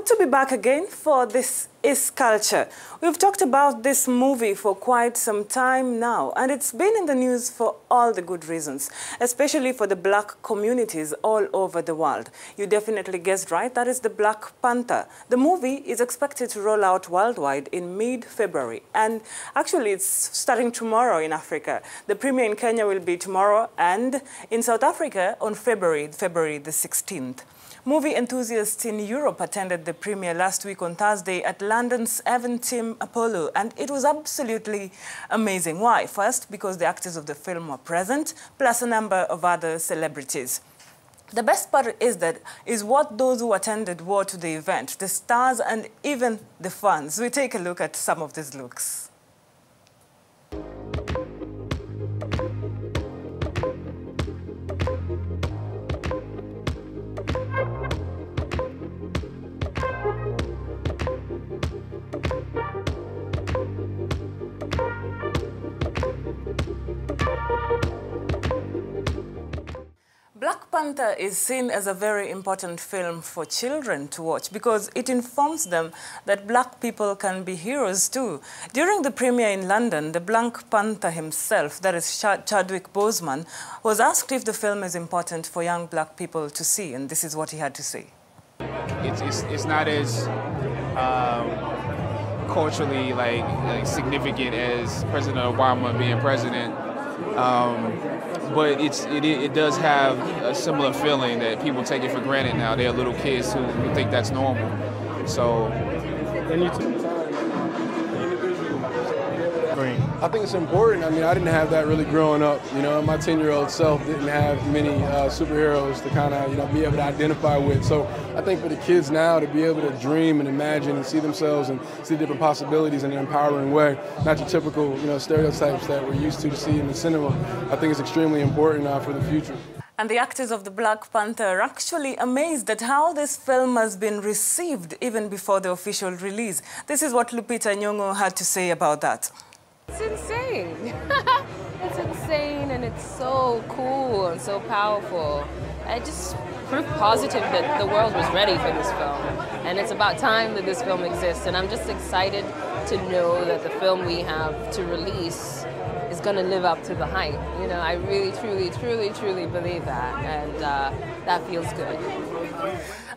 to be back again for This Is Culture. We've talked about this movie for quite some time now, and it's been in the news for all the good reasons, especially for the black communities all over the world. You definitely guessed right, that is the Black Panther. The movie is expected to roll out worldwide in mid-February, and actually it's starting tomorrow in Africa. The premiere in Kenya will be tomorrow, and in South Africa on February the 16th. Movie enthusiasts in Europe attended the premiere last week on Thursday at London's Eventim Apollo, and it was absolutely amazing. Why? First, because the actors of the film were present, plus a number of other celebrities. The best part is what those who attended wore to the event, the stars and even the fans. We take a look at some of these looks. Black Panther is seen as a very important film for children to watch because it informs them that black people can be heroes too. During the premiere in London, the Black Panther himself, that is Chadwick Boseman, was asked if the film is important for young black people to see, and this is what he had to say. It's not as culturally significant as President Obama being president. But it does have a similar feeling that people take it for granted now. They're little kids who think that's normal. So, I think it's important. I mean, I didn't have that really growing up. You know, my 10-year-old self didn't have many superheroes to kind of, be able to identify with. So I think for the kids now to be able to dream and imagine and see themselves and see different possibilities in an empowering way, not your typical, stereotypes that we're used to see in the cinema, I think it's extremely important for the future. And the actors of the Black Panther are actually amazed at how this film has been received even before the official release. This is what Lupita Nyong'o had to say about that. It's insane. It's insane, and it's so cool and so powerful. It just proof positive that the world was ready for this film. And it's about time that this film exists. And I'm just excited to know that the film we have to release is going to live up to the hype. I really, truly believe that. And that feels good.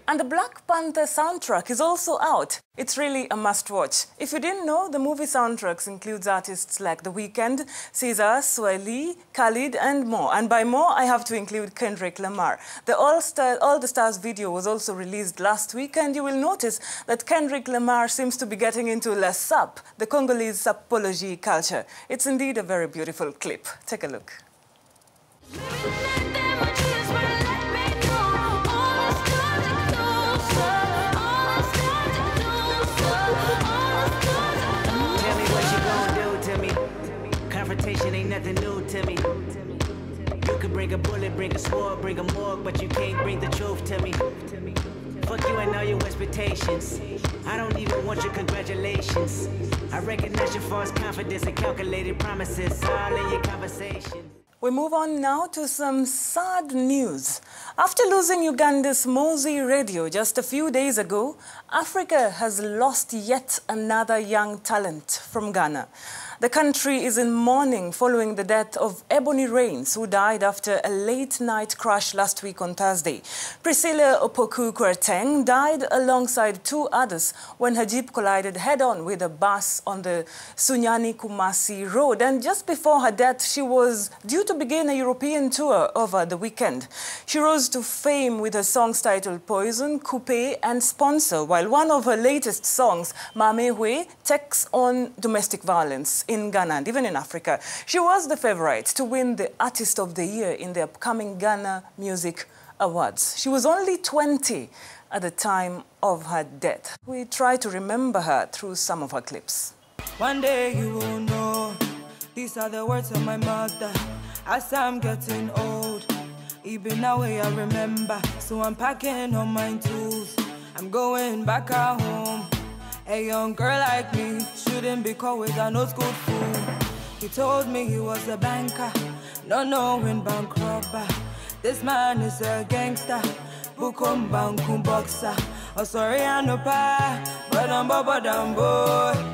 And the Black Panther soundtrack is also out. It's really a must-watch. If you didn't know, the movie soundtracks includes artists like The Weeknd, Caesar, Swahili, Khalid, and more. And by more, I have to include Kendrick Lamar. The All the Stars video was also released last week, and you will notice that Kendrick Lamar seems to be getting into Le Sap, the Congolese sapology culture. It's indeed a very beautiful clip. Take a look. Confrontation ain't nothing new to me. You can bring a bullet, bring a sword, bring a morgue, but you can't bring the truth to me. Fuck you and all your expectations. I don't even want your congratulations. I recognize your false confidence and calculated promises all in your conversation. We move on now to some sad news. After losing Uganda's Mozi Radio just a few days ago, Africa has lost yet another young talent from Ghana. The country is in mourning following the death of Ebony, who died after a late-night crash last week on Thursday. Priscilla Opoku-Kwarteng died alongside two others when her jeep collided head-on with a bus on the Sunyani-Kumasi road. And just before her death, she was due to begin a European tour over the weekend. She rose to fame with her songs titled Poison, Coupe, and Sponsor, while one of her latest songs, Mamehwe, takes on domestic violence in Ghana and even in Africa. She was the favorite to win the Artist of the Year in the upcoming Ghana Music Awards. She was only 20 at the time of her death. We try to remember her through some of her clips. One day you will know, these are the words of my mother, as I'm getting old. Even now I remember, so I'm packing all my tools. I'm going back at home. A young girl like me shouldn't be caught with an old school fool. He told me he was a banker, not knowing bank robber. This man is a gangster, Bukum Bankum boxer. Oh, sorry, I no pa, but I'm boy.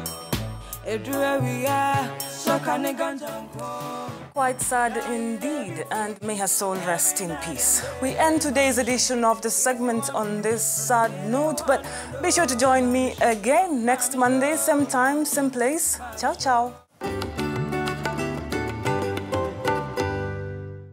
Quite sad indeed, and may her soul rest in peace. We end today's edition of the segment on this sad note, but be sure to join me again next Monday, same time, same place. Ciao, ciao.